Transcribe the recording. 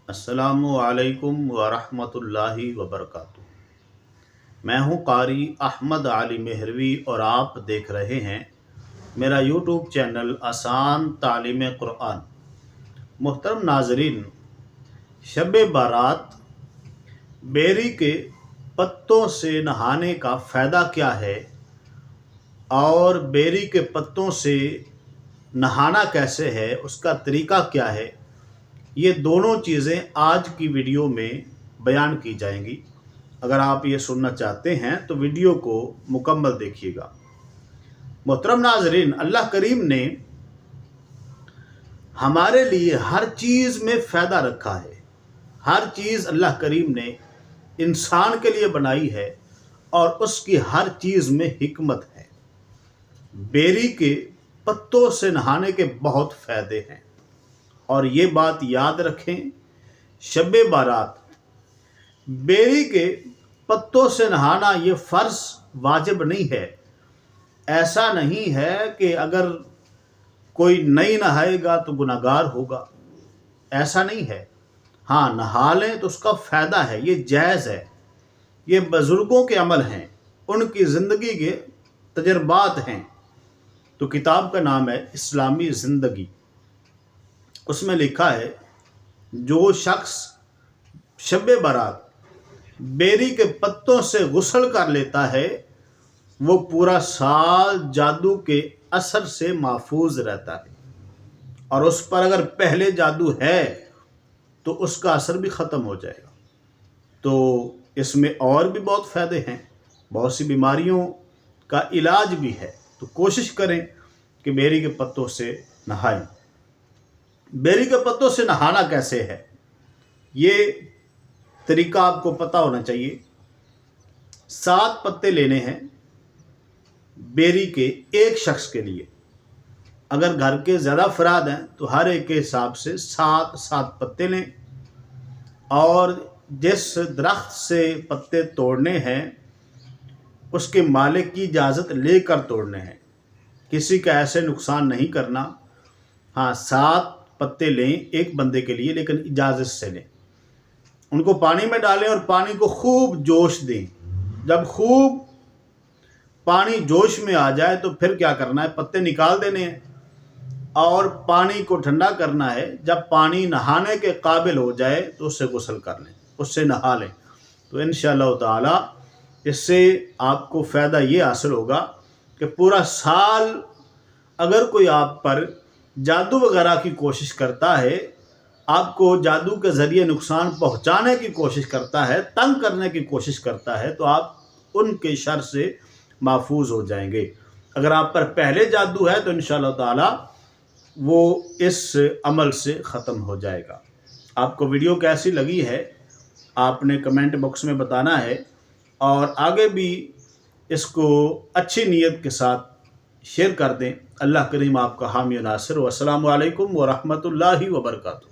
السلام علیکم ورحمۃ اللہ وبرکاتہ۔ میں ہوں قاری احمد علی مہروی اور آپ دیکھ رہے ہیں میرا یوٹیوب چینل آسان تعلیم قرآن۔ محترم ناظرین، شب بارات بیری کے پتوں سے نہانے کا فائدہ کیا ہے اور بیری کے پتوں سے نہانا کیسے ہے، اس کا طریقہ کیا ہے، یہ دونوں چیزیں آج کی ویڈیو میں بیان کی جائیں گی۔ اگر آپ یہ سننا چاہتے ہیں تو ویڈیو کو مکمل دیکھیے گا۔ محترم ناظرین، اللہ کریم نے ہمارے لیے ہر چیز میں فائدہ رکھا ہے۔ ہر چیز اللہ کریم نے انسان کے لیے بنائی ہے اور اس کی ہر چیز میں حکمت ہے۔ بیری کے پتوں سے نہانے کے بہت فائدے ہیں، اور یہ بات یاد رکھیں، شب بارات بیری کے پتوں سے نہانا یہ فرض واجب نہیں ہے۔ ایسا نہیں ہے کہ اگر کوئی نہیں نہائے گا تو گناہگار ہوگا، ایسا نہیں ہے۔ ہاں، نہا لیں تو اس کا فائدہ ہے، یہ جائز ہے۔ یہ بزرگوں کے عمل ہیں، ان کی زندگی کے تجربات ہیں۔ تو کتاب کا نام ہے اسلامی زندگی۔ اس میں لکھا ہے، جو شخص شب برات بیری کے پتوں سے غسل کر لیتا ہے وہ پورا سال جادو کے اثر سے محفوظ رہتا ہے، اور اس پر اگر پہلے جادو ہے تو اس کا اثر بھی ختم ہو جائے گا۔ تو اس میں اور بھی بہت فائدے ہیں، بہت سی بیماریوں کا علاج بھی ہے۔ تو کوشش کریں کہ بیری کے پتوں سے نہائیں۔ بیری کے پتوں سے نہانا کیسے ہے، یہ طریقہ آپ کو پتہ ہونا چاہیے۔ 7 پتے لینے ہیں بیری کے ایک شخص کے لیے۔ اگر گھر کے زیادہ افراد ہیں تو ہر ایک کے حساب سے 7 پتے لیں، اور جس درخت سے پتے توڑنے ہیں اس کے مالک کی اجازت لے کر توڑنے ہیں، کسی کا ایسے نقصان نہیں کرنا۔ ہاں، 7 پتے لیں ایک بندے کے لیے، لیکن اجازت سے لیں۔ ان کو پانی میں ڈالیں اور پانی کو خوب جوش دیں۔ جب خوب پانی جوش میں آ جائے تو پھر کیا کرنا ہے، پتے نکال دینے ہیں اور پانی کو ٹھنڈا کرنا ہے۔ جب پانی نہانے کے قابل ہو جائے تو اس سے غسل کر لیں، اس سے نہا لیں۔ تو انشاءاللہ تعالی اس سے آپ کو فائدہ یہ حاصل ہوگا کہ پورا سال اگر کوئی آپ پر جادو وغیرہ کی کوشش کرتا ہے، آپ کو جادو کے ذریعے نقصان پہنچانے کی کوشش کرتا ہے، تنگ کرنے کی کوشش کرتا ہے، تو آپ ان کے شر سے محفوظ ہو جائیں گے۔ اگر آپ پر پہلے جادو ہے تو انشاءاللہ تعالی وہ اس عمل سے ختم ہو جائے گا۔ آپ کو ویڈیو کیسی لگی ہے آپ نے کمنٹ باکس میں بتانا ہے، اور آگے بھی اس کو اچھی نیت کے ساتھ شیئر کر دیں۔ اللہ کریم آپ کا حامی و ناصر۔ والسلام علیکم ورحمۃ اللہ وبرکاتہ۔